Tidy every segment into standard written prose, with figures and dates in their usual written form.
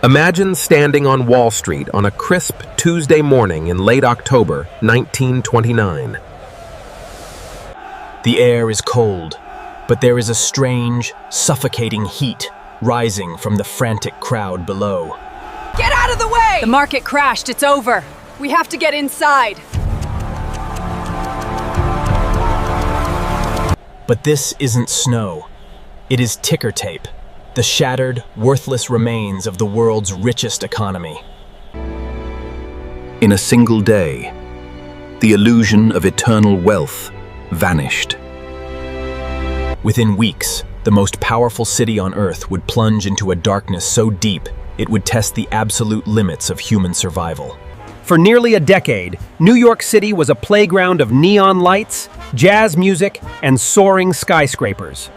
Imagine standing on Wall Street on a crisp Tuesday morning in late October 1929. The air is cold, but there is a strange, suffocating heat rising from the frantic crowd below. Get out of the way! The market crashed, it's over. We have to get inside. But this isn't snow. It is ticker tape, the shattered, worthless remains of the world's richest economy. In a single day, the illusion of eternal wealth vanished. Within weeks, the most powerful city on Earth would plunge into a darkness so deep it would test the absolute limits of human survival. For nearly a decade, New York City was a playground of neon lights, jazz music, and soaring skyscrapers.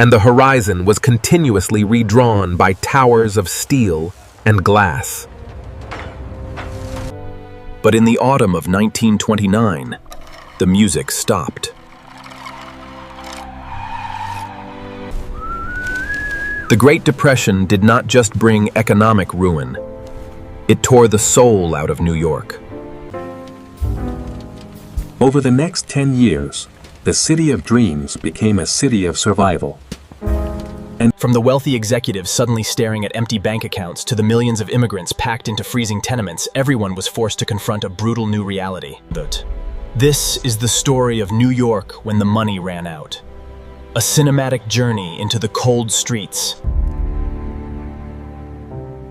And the horizon was continuously redrawn by towers of steel and glass. But in the autumn of 1929, the music stopped. The Great Depression did not just bring economic ruin, it tore the soul out of New York. Over the next 10 years, the city of dreams became a city of survival. And from the wealthy executives suddenly staring at empty bank accounts to the millions of immigrants packed into freezing tenements, everyone was forced to confront a brutal new reality. This is the story of New York when the money ran out. A cinematic journey into the cold streets.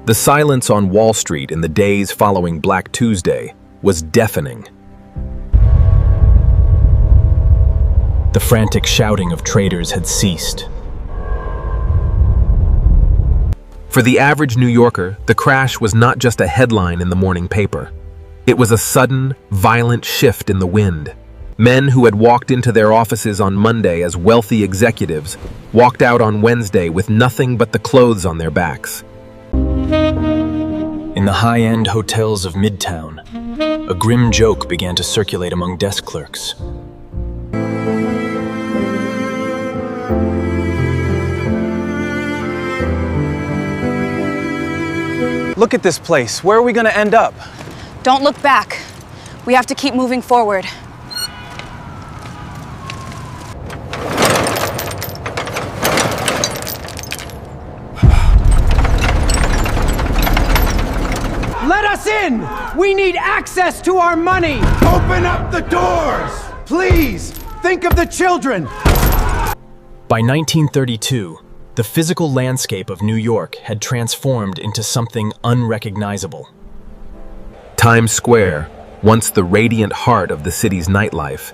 The silence on Wall Street in the days following Black Tuesday was deafening. The frantic shouting of traders had ceased. For the average New Yorker, the crash was not just a headline in the morning paper. It was a sudden, violent shift in the wind. Men who had walked into their offices on Monday as wealthy executives walked out on Wednesday with nothing but the clothes on their backs. In the high-end hotels of Midtown, a grim joke began to circulate among desk clerks. Look at this place. Where are we going to end up? Don't look back. We have to keep moving forward. Let us in! We need access to our money! Open up the doors! Please, think of the children! By 1932, the physical landscape of New York had transformed into something unrecognizable. Times Square, once the radiant heart of the city's nightlife,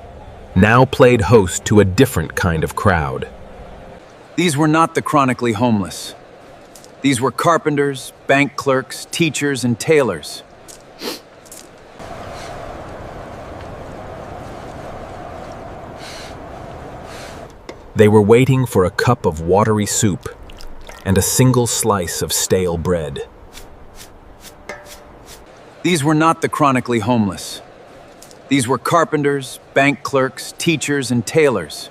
now played host to a different kind of crowd. These were not the chronically homeless. These were carpenters, bank clerks, teachers, and tailors. They were waiting for a cup of watery soup and a single slice of stale bread. These were not the chronically homeless. These were carpenters, bank clerks, teachers, and tailors.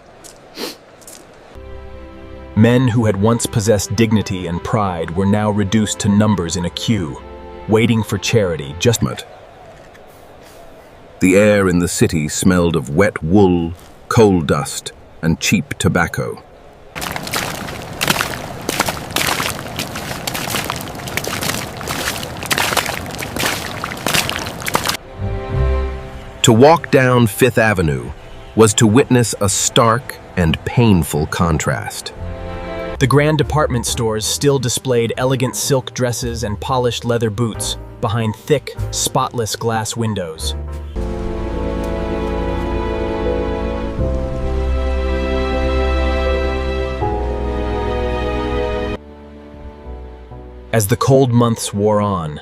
Men who had once possessed dignity and pride were now reduced to numbers in a queue, waiting for charity just. The air in the city smelled of wet wool, coal dust, and cheap tobacco. To walk down Fifth Avenue was to witness a stark and painful contrast. The grand department stores still displayed elegant silk dresses and polished leather boots behind thick, spotless glass windows. As the cold months wore on,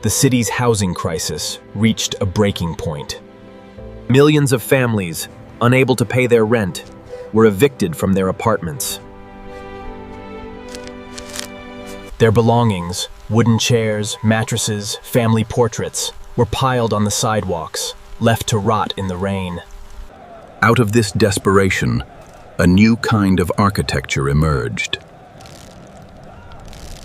the city's housing crisis reached a breaking point. Millions of families, unable to pay their rent, were evicted from their apartments. Their belongings, wooden chairs, mattresses, family portraits, were piled on the sidewalks, left to rot in the rain. Out of this desperation, a new kind of architecture emerged.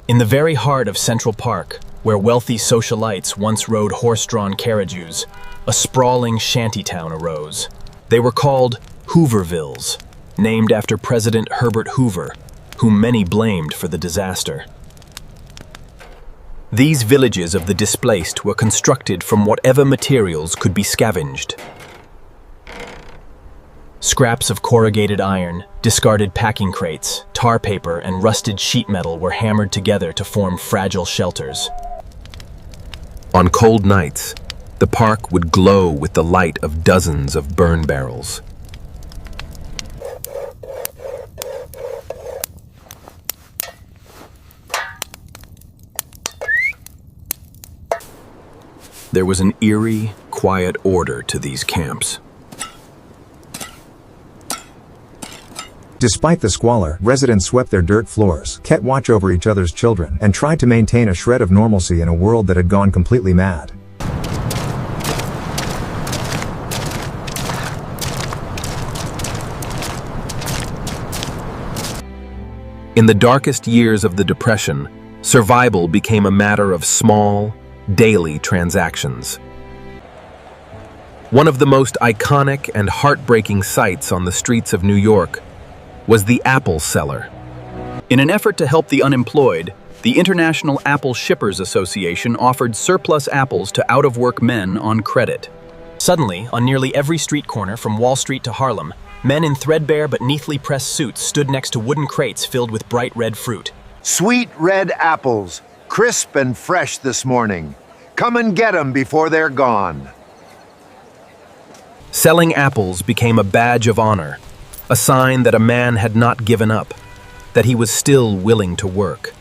In the very heart of Central Park, where wealthy socialites once rode horse-drawn carriages, a sprawling shantytown arose. They were called Hoovervilles, named after President Herbert Hoover, whom many blamed for the disaster. These villages of the displaced were constructed from whatever materials could be scavenged. Scraps of corrugated iron, discarded packing crates, tar paper, and rusted sheet metal were hammered together to form fragile shelters. On cold nights, the park would glow with the light of dozens of burn barrels. There was an eerie, quiet order to these camps. Despite the squalor, residents swept their dirt floors, kept watch over each other's children, and tried to maintain a shred of normalcy in a world that had gone completely mad. In the darkest years of the Depression, survival became a matter of small, daily transactions. One of the most iconic and heartbreaking sights on the streets of New York was the apple cellar. In an effort to help the unemployed, the International Apple Shippers Association offered surplus apples to out-of-work men on credit. Suddenly, on nearly every street corner from Wall Street to Harlem, men in threadbare but neatly pressed suits stood next to wooden crates filled with bright red fruit. Sweet red apples, crisp and fresh this morning. Come and get them before they're gone. Selling apples became a badge of honor, a sign that a man had not given up, that he was still willing to work.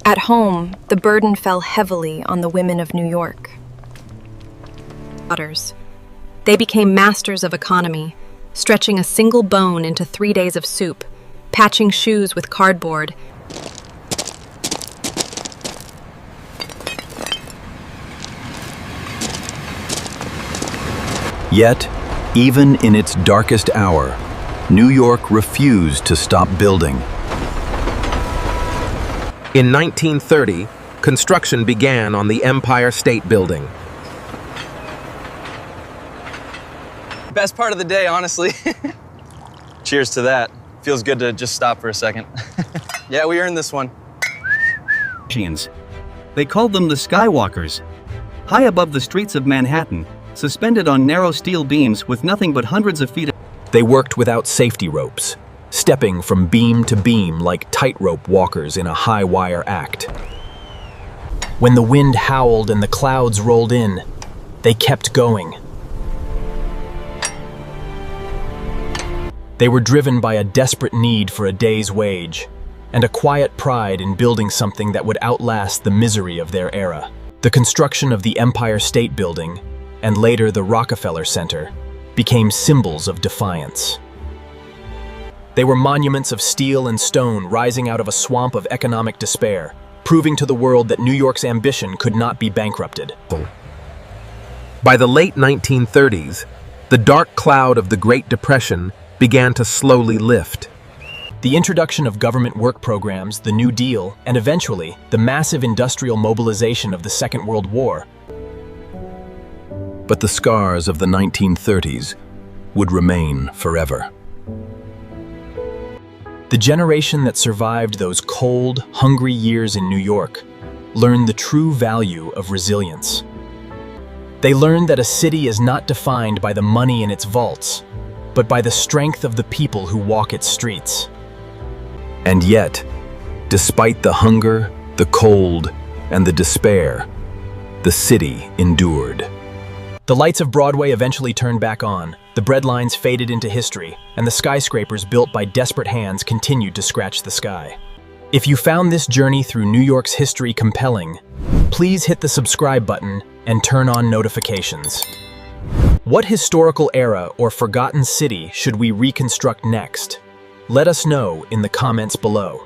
At home, the burden fell heavily on the women of New York. They became masters of economy, stretching a single bone into 3 days of soup, patching shoes with cardboard, Yet, even in its darkest hour, New York refused to stop building. In 1930, construction began on the Empire State Building. Best part of the day, honestly. Cheers to that. Feels good to just stop for a second. Yeah, we earned this one. They called them the Skywalkers. High above the streets of Manhattan, suspended on narrow steel beams with nothing but hundreds of feet. They worked without safety ropes, stepping from beam to beam like tightrope walkers in a high-wire act. When the wind howled and the clouds rolled in, they kept going. They were driven by a desperate need for a day's wage, and a quiet pride in building something that would outlast the misery of their era. The construction of the Empire State Building, and later the Rockefeller Center, became symbols of defiance. They were monuments of steel and stone rising out of a swamp of economic despair, proving to the world that New York's ambition could not be bankrupted. By the late 1930s, the dark cloud of the Great Depression began to slowly lift. The introduction of government work programs, the New Deal, and eventually the massive industrial mobilization of the Second World War. But the scars of the 1930s would remain forever. The generation that survived those cold, hungry years in New York learned the true value of resilience. They learned that a city is not defined by the money in its vaults, but by the strength of the people who walk its streets. And yet, despite the hunger, the cold, and the despair, the city endured. The lights of Broadway eventually turned back on, the breadlines faded into history, and the skyscrapers built by desperate hands continued to scratch the sky. If you found this journey through New York's history compelling, please hit the subscribe button and turn on notifications. What historical era or forgotten city should we reconstruct next? Let us know in the comments below.